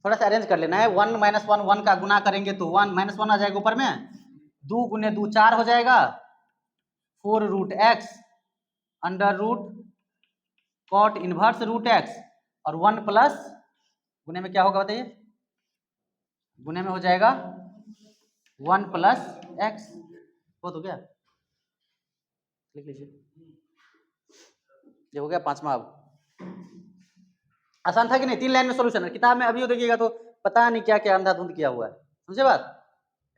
थोड़ा सा अरेंज कर लेना है। 1 - 1 1 का गुना करेंगे तो 1 - 1 आ जाएगा ऊपर में, 2 गुने 2 4 हो जाएगा, 4 root x under root cot inverse root x, और 1 प्लस गुने में क्या होगा बताइए? गुने में हो जाएगा 1 प्लस एक्स। बहुत हो गया, लिख लीजिए। ये हो गया पांचवा। अब आसान था कि नहीं? 3 लाइन में सॉल्यूशन है। किताब में अभी देखिएगा तो पता नहीं क्या क्या अंधाधुंध किया हुआ है, समझे बात?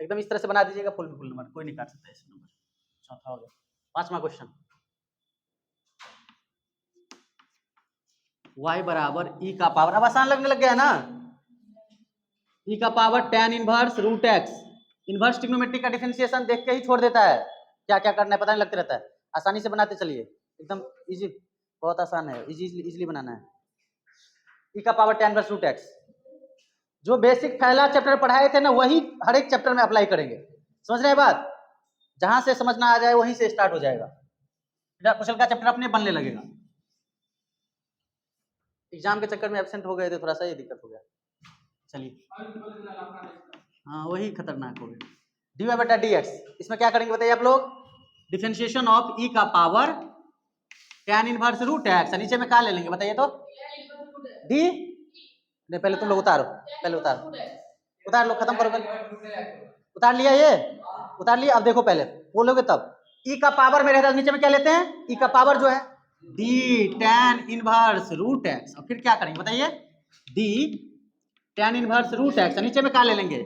एकदम इस तरह से बना दीजिएगा, फुल नंबर कोई नहीं काट सकता ऐसे नंबर। चौथा हो गया। पांचवा क्वेश्चन, y बराबर e का पावर, अब आसान लगने लग गया है ना, e का power tan inverse root x. Inverse trigonometry का डिफरेंशिएशन देख के ही छोड़ देता है, क्या क्या करना है पता नहीं लगते रहता है। आसानी से बनाते चलिए, एकदम इजी, बहुत आसान है, इजीली बनाना है। e का power tan inverse root x, जो बेसिक पहला चैप्टर पढ़ाए थे ना, वही हर एक चैप्टर में अप्लाई करेंगे, समझ रहे हैं बात? जहां से समझना आ जाए वहीं से स्टार्ट हो जाएगा, क्वेश्चन का चैप्टर अपने बनने लगेगा। एग्जाम के चक्कर में एब्सेंट हो गए थे, थोड़ा सा ये दिक्कत हो गया। चलिए हाँ वही खतरनाक हो गया। डी वाई बटा डी एक्स, इसमें क्या करेंगे बताइए आप लोग? डिफरेंशिएशन ऑफ ई का power tan inverse root x. नीचे में क्या ले लेंगे बताइए तो? डी नहीं, पहले तुम लोग उतारो, पहले उतार लो, खत्म करो पहले। उतार लिया? ये उतार लिया। अब देखो पहले बोलोगे तब। ई का पावर में रहता है, नीचे में क्या लेते हैं? ई का पावर जो है d tan inverse root x. और फिर क्या करेंगे बताइए? D tan inverse root x, नीचे में क्या ले लेंगे?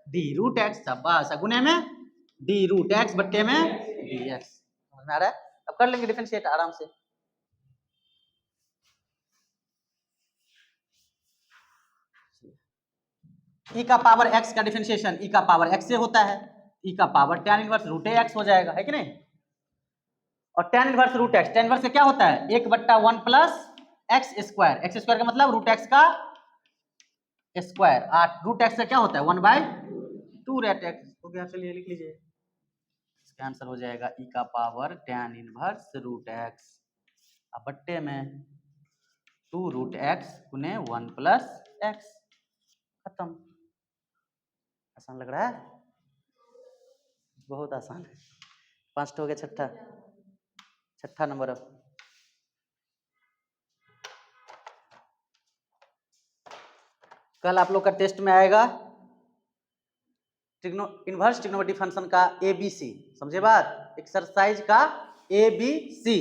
D root x. बस गुने में डी रूट एक्स बट्टे में डी एक्स। समझ में आ रहा है? अब कर लेंगे डिफरेंशिएट आराम से। ई का पावर एक्स का डिफरेंशिएशन ई का पावर एक्स से होता है, ई का power tan inverse root x हो जाएगा, है कि नहीं? और tan inverse root x, tan inverse से क्या होता है? 1/1 plus x square, x square का मतलब रूट एक्स का स्क्वायर, 8 रूट एक्स का क्या होता है 1/2 रूट एक्स हो गया। चलिए लिख लीजिए, इसका आंसर हो जाएगा e का power tan inverse root x, अब बट्टे में 2 रूट एक्स गुने 1 प्लस एक्स, खत्म। आसान लग रहा है, बहुत आसान है। 5 हो गया, छठा नंबर। अब कल आप लोग का टेस्ट में आएगा इनवर्स ट्रिग्नोमेट्री फंक्शन का ABC, समझे बात, एक्सरसाइज का ABC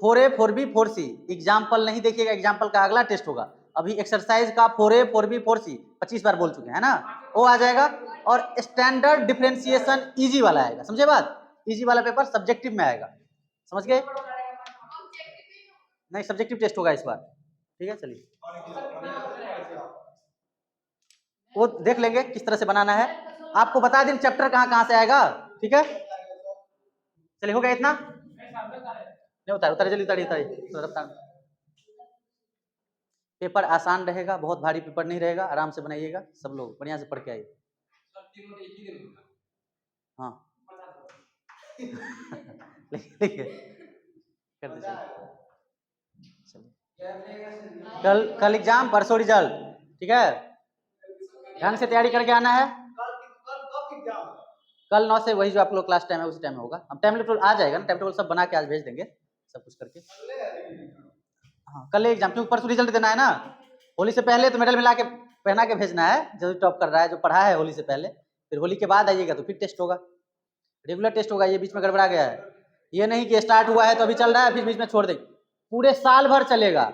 4A 4B 4C। Example नहीं देखिएगा, एग्जाम्पल का अगला टेस्ट होगा। अभी एक्सरसाइज का 4A 4B 4C 25 बार बोल चुके हैं ना, वो आ जाएगा। और स्टैंडर्ड डिफरेंशिएशन इजी वाला आएगा, समझे बात, इजी वाला पेपर सब्जेक्टिव में आएगा, समझ गए? नहीं, सब्जेक्टिव टेस्ट होगा इस बार, ठीक है। चलिए वो देख लेंगे किस तरह से बनाना है, आपको बता दें चैप्टर कहाँ से आएगा, ठीक है। चलिए हो गया इतना, नहीं उतार जल्दी उतारिए। पेपर आसान रहेगा, बहुत भारी पेपर नहीं रहेगा, आराम से बनाइएगा, सब लोग बढ़िया से पढ़ के आइए। हाँ लिखिए कर दीजिए। कल एग्जाम, परसों रिजल्ट, ठीक है। ढंग से तैयारी करके आना है। कल 9 से वही जो आप लोग क्लास टाइम है उसी टाइम में होगा। हम टाइम टेबल आ जाएगा ना, टाइम टेबल सब बना के आज भेज देंगे, सब कुछ करके। हाँ कल एग्जाम, क्योंकि परसों रिजल्ट देना है ना, होली से पहले तो मेडल मिला के पहना के भेजना है, जो टॉप कर रहा है, जो पढ़ा है होली से पहले। फिर होली के बाद आइएगा तो फिर टेस्ट होगा, रेगुलर टेस्ट होगा। ये बीच में गड़बड़ा गया है, ये नहीं कि स्टार्ट हुआ है तो अभी चल रहा है फिर बीच में छोड़ देंगे, पूरे साल भर चलेगा।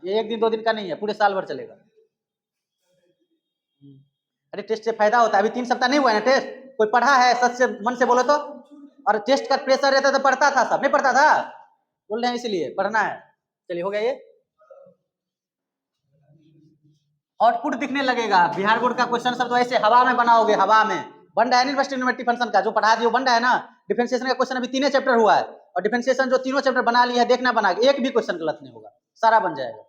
ये 1 दिन 2 दिन का नहीं है, पूरे साल भर चलेगा। अरे टेस्ट से फायदा होता है, अभी 3 सप्ताह नहीं हुआ है ना टेस्ट, कोई पढ़ा है सच से मन से बोलो तो। और टेस्ट का प्रेशर रहता तो पढ़ता था, सब नहीं पढ़ता था, बोल रहे हैं इसीलिए पढ़ना है। चलिए हो गया ये, आउटपुट दिखने लगेगा। बिहार बोर्ड का क्वेश्चन सब तो ऐसे हवा में बनाओगे, हवा में बन रहा है इनवर्स ट्रिग्नोमेट्री फंक्शन का जो पढ़ा दिए बन रहा है ना। डिफरेंशिएशन का क्वेश्चन अभी 3 चैप्टर हुआ है, और डिफरेंशिएशन जो 3 चैप्टर बना लिया है, देखना बना के एक भी क्वेश्चन गलत नहीं होगा, सारा बन जाएगा,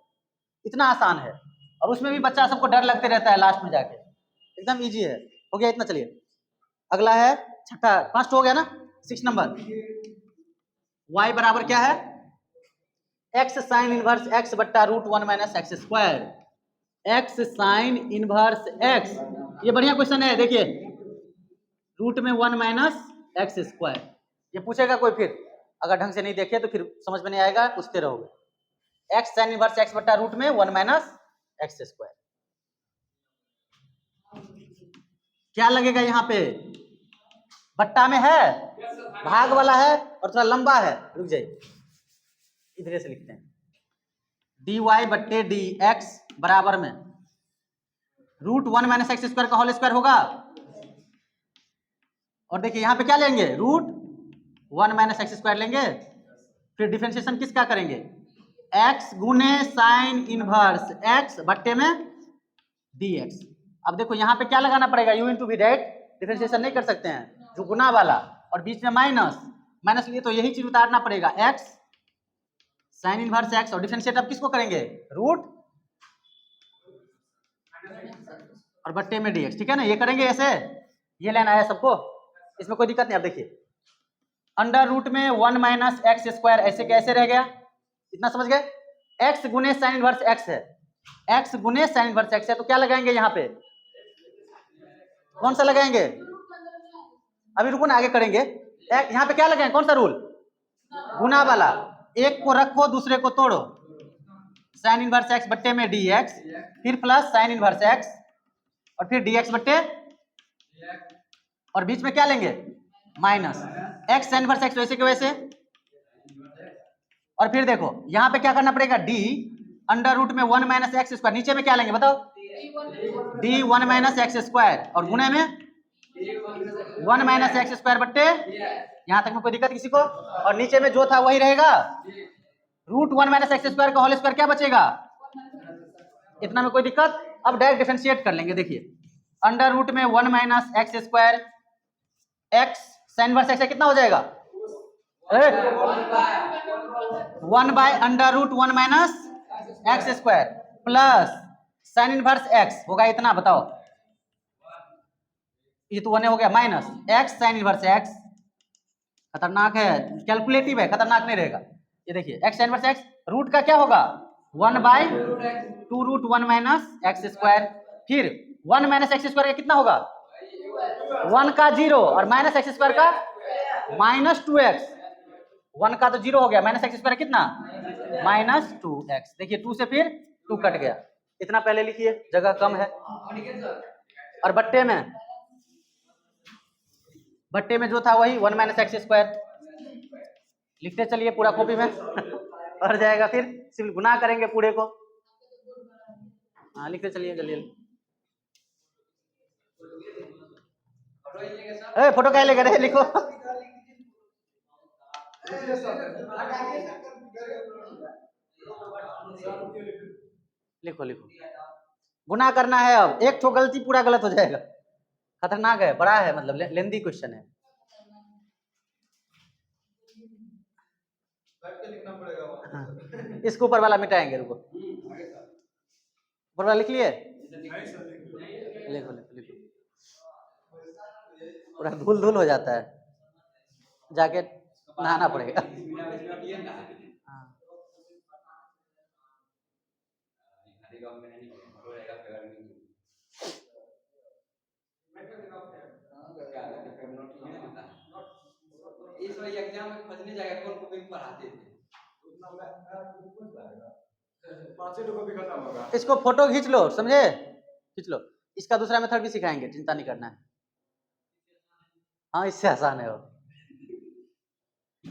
इतना आसान है। और उसमें भी बच्चा सबको डर लगते रहता है लास्ट में जाके, एकदम इजी है। हो गया इतना, चलिए अगला है छठा, 5 हो गया ना, 6 नंबर। y बराबर क्या है, x साइन इनवर्स x बट्टा root 1 minus x square, x sine inverse x, ये बढ़िया क्वेश्चन है, देखिए रूट में 1 माइनस एक्स स्क्वायर, ये पूछेगा कोई, फिर अगर ढंग से नहीं देखे तो फिर समझ में नहीं आएगा, पूछते रहोगे। x साइन इनवर्स x बट्टा रूट में 1 माइनस एक्स स्क्वायर, क्या लगेगा यहाँ पे, बट्टा में है, भाग वाला है और थोड़ा लंबा है, रुक जाइए इधर से लिखते हैं, dy बट्टे dx बराबर में रूट 1 माइनस एक्स स्क्वायर का होल स्क्वायर होगा। और देखिए यहाँ पे क्या लेंगे, रूट 1 माइनस एक्स स्क्वायर लेंगे, फिर डिफरेंशिएशन किसका करेंगे, x गुने साइन इनवर्स x बट्टे में dx। अब देखो यहाँ पे क्या लगाना पड़ेगा, u into v, direct differentiation नहीं कर सकते हैं, जो गुना वाला, और बीच में माइनस लिए तो यही चीज उतारना पड़ेगा, x साइन इनवर्स x, और डिफरेंशिएट अब किसको करेंगे, रूट और बट्टे में dx, ठीक है ना, ये करेंगे ऐसे, ये लाइन आया सबको, इसमें कोई दिक्कत नहीं। अब देखिए अंडर रूट में 1 माइनस एक्स स्क्वायर ऐसे कैसे रह गया, इतना समझ गए, x गुने साइन इनवर्स x है, x गुने साइन इनवर्स x है, तो क्या लगाएंगे यहाँ पे, कौन सा लगाएंगे, अभी रुको ना आगे करेंगे। यहाँ पे क्या लगाएंगे, कौन सा रूल, गुना वाला, एक को रखो दूसरे को तोड़ो, साइन इनवर्स x बट्टे में dx, फिर प्लस साइन इनवर्स x और फिर dx बट्टे, और बीच में क्या लेंगे, minus x sine inverse x वैसे के वैसे, और फिर देखो यहाँ पे क्या करना पड़ेगा, d अंडर रूट में 1 माइनस एक्स स्क्वायर, नीचे में क्या लेंगे बताओ, d 1 माइनस एक्स स्क्वायर, और गुणे में 1 माइनस एक्स स्क्वायर बट्टे, यहाँ तक में कोई दिक्कत किसी को, और नीचे में जो था वही रहेगा, रूट 1 माइनस एक्स स्क्वायर का होल स्क्वायर क्या बचेगा, इतना में कोई दिक्कत। अब डायरेक्ट डिफरेंशिएट कर लेंगे, देखिए अंडर रूट में 1 minus x square, x sine inverse x कितना हो जाएगा, one by under root 1 minus x square plus sine inverse x होगा इतना, बताओ। ये तो 1 हो गया, minus x sine inverse x, खतरनाक है, कैलकुलेटिव है, खतरनाक नहीं रहेगा। ये देखिए x sine inverse x, root का क्या होगा 1 by 2 root 1 minus x square, फिर 1 माइनस एक्स स्क्वायर का कितना होगा 1 का 0 और माइनस एक्स स्क्वायर का -2x, 1 का तो 0 हो गया, माइनस एक्स स्क्वायर कितना -2x। देखिए 2 से फिर 2 कट गया, इतना पहले लिखिए, जगह कम है। और बट्टे में जो था वही 1 माइनस एक्स स्क्वायर, लिखते चलिए पूरा कॉपी में भर जाएगा, फिर सिर्फ गुना करेंगे पूरे को। हाँ लिखते चलिए जल्दी जल्दी। फोटो क्या लेकर रहे, लिखो। लिखो लिखो, गुना करना है। अब एक ठो गलती पूरा गलत हो जाएगा, खतरनाक है, बड़ा है, मतलब लेंदी क्वेश्चन है। इसको ऊपर वाला मिटाएंगे, रुको, ऊपर वाला लिख लिए, लिखो लिखो लिखो, पूरा धूल धूल हो जाता है, जाके नहाना पड़ेगा। इस वाली एग्जाम में खोजने जाएगा कौन कॉपी में पढ़ाते थे, इसको फोटो खींच लो, समझे, खींच लो। इसका दूसरा मेथड भी सिखाएंगे, चिंता नहीं करना है। हाँ इससे आसान है वो,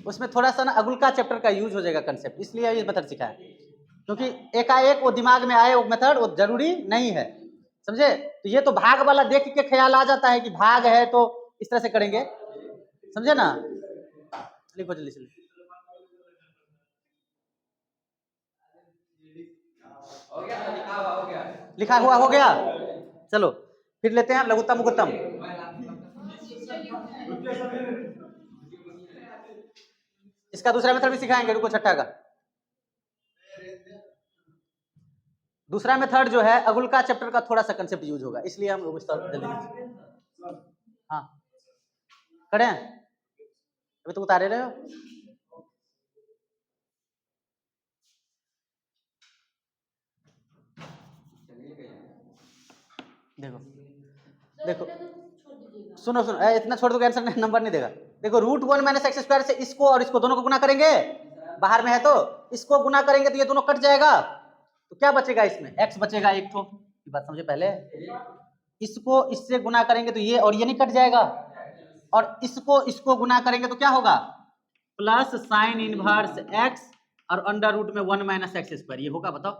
उसमें थोड़ा सा ना अगुलका चैप्टर का यूज हो जाएगा कंसेप्ट, इसलिए ये मेथड सिखाया, क्योंकि एकाएक वो दिमाग में आए वो मेथड वो जरूरी नहीं है, समझे। तो ये तो भाग वाला देख के ख्याल आ जाता है कि भाग है तो इस तरह से करेंगे, समझे ना। लिखो जल्दी से, लिखा हुआ हो गया। चलो फिर लेते हैं लघुत्तम लघुत्तम। इसका दूसरा मेथड भी सिखाएंगे, रुको, छठा का दूसरा मेथड जो है अगुलका चैप्टर का थोड़ा सा कंसेप्ट यूज होगा, इसलिए हम लोग जल्दी। हाँ खड़े हैं, अभी तो उतारे रहे हो। देखो देखो सुनो सुनो, इतना छोड़ दोगे आंसर नंबर नहीं देगा। देखो रूट 1 माइनस एक्स स्क्वायर से इसको और इसको दोनों को गुना करेंगे, बाहर में है तो इसको गुना करेंगे तो ये दोनों कट जाएगा, तो क्या बचेगा इसमें x बचेगा एक ठो, ये बात समझे पहले। इसको इससे गुना करेंगे तो ये और ये नहीं कट जाएगा, और इसको इसको गुना करेंगे तो क्या होगा प्लस साइन इनवर्स x और अंडर रूट में 1 माइनस एक्स स्क्वायर, ये होगा, बताओ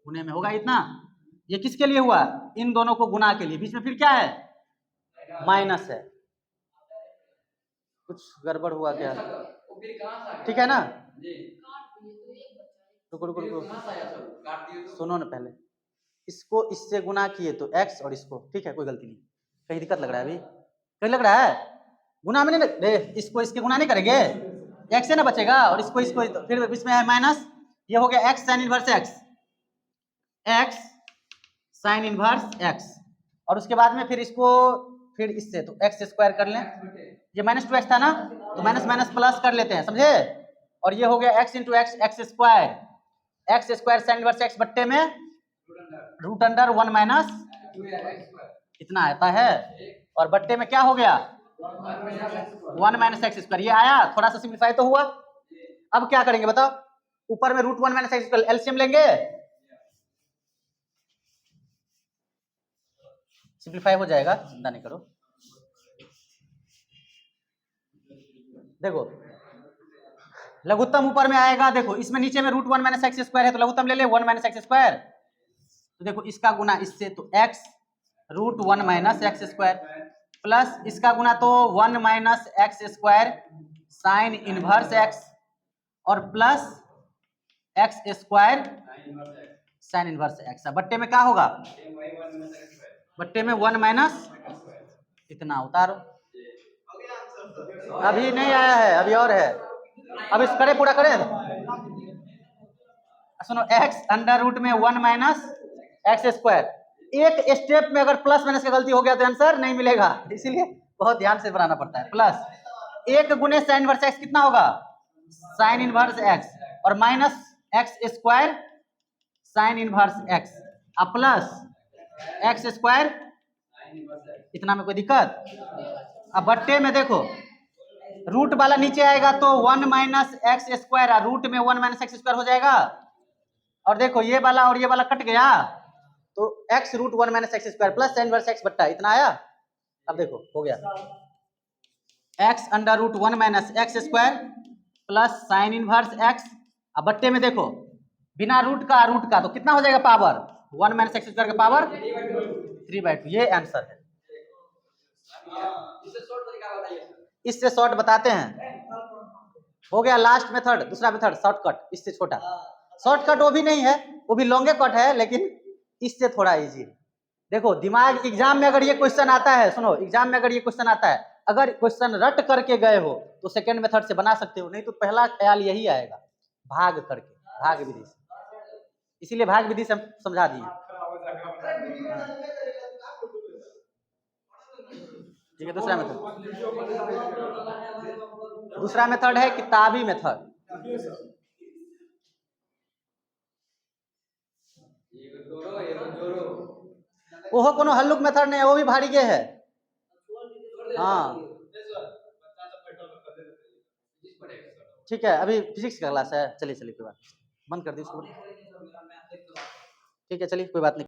गुने में होगा इतना। ये किसके लिए हुआ, इन दोनों को गुना के लिए, बीच में फिर क्या है माइनस है, कुछ गड़बड़ हुआ क्या, ठीक है ना। रुको रुको रुको, सुनो ना पहले, इसको इससे गुना किए तो x और इसको, ठीक है कोई गलती नहीं, कहीं दिक्कत लग रहा है, अभी कहीं लग रहा है गुना में नहीं, इसको इसके गुना नहीं करेंगे, x से ना बचेगा, और इसको इसको तो फिर बीच में है माइनस, ये हो गया x sine inverse x sine inverse x, और उसके बाद में फिर इसको फिर इससे तो x स्क्वायर कर लें, ये -2x था ना, तो माइनस माइनस प्लस कर लेते हैं, समझे। और ये हो गया x into x square sine inverse x बट्टे में रूट अंडर 1 माइनस इतना आता है, और बट्टे में क्या हो गया 1 माइनस एक्स स्क्वायर, ये आया, थोड़ा सा सिंप्लीफाई तो हुआ। अब क्या करेंगे बताओ, ऊपर में root 1 minus x square LCM लेंगे, सिंप्लीफाई हो जाएगा, चिंता नहीं करो। देखो लघुत्तम ऊपर में आएगा, देखो इसमें नीचे में रूट 1 माइनस एक्स स्क्वायर है, तो लघुत्तम ले ले 1 माइनस एक्स स्क्वायर, तो देखो इसका गुना इससे तो x root 1 minus x square, plus इसका गुना तो 1 minus x square sine inverse x, और plus x square sine inverse x, बट्टे में क्या होगा बट्टे में 1 माइनस इतना, उतारो, अभी नहीं आया है, अभी और है। अब इस करे पूरा करें, सुनो, x अंडर रूट में 1 माइनस एक्स स्क्वायर। एक स्टेप में अगर प्लस माइनस का गलती हो गया तो आंसर नहीं मिलेगा, इसीलिए बहुत ध्यान से बनाना पड़ता है। प्लस 1 गुने साइन इनवर्स एक्स कितना होगा, साइन इनवर्स एक्स, और minus x square sine inverse x, अब प्लस एक्स स्क्वायर, इतना में कोई दिक्कत। अब बट्टे में देखो, रूट वाला नीचे आएगा तो 1 माइनस एक्स स्क्वायर, रूट में 1 माइनस एक्स स्क्वायर हो जाएगा, और देखो ये वाला और ये वाला कट गया तो x root 1 minus x square plus sine inverse x बट्टा इतना आया। अब देखो हो गया, x under root 1 minus x square plus sine inverse x, अब बट्टे में देखो बिना रूट का तो कितना हो जाएगा पावर, 1 माइनस एक्स स्क्वायर का पावर 3/2, ये आंसर है। इससे शॉर्ट बताते हैं, हो गया लास्ट मेथड, दूसरा मेथड शॉर्टकट, इससे छोटा शॉर्टकट वो भी नहीं है, वो भी लॉन्गे कट है, लेकिन इससे थोड़ा इजी। देखो दिमाग, एग्जाम में अगर ये क्वेश्चन आता है, सुनो, एग्जाम में अगर ये क्वेश्चन आता है, अगर क्वेश्चन रट करके गए हो तो सेकंड मेथड से बना सकते हो, नहीं तो पहला ख्याल यही आएगा, भाग करके, भाग विधि से, इसीलिए भाग विधि से हम समझा दिए। ठीक है, दूसरा मेथड है किताबी मेथड। वो कोनो हल्लुक मेथड नहीं है, वो भी भारी के है। हाँ ठीक है, अभी फिजिक्स का क्लास है, चलिए कोई बात, बंद कर दी उसको, ठीक है चलिए कोई बात नहीं।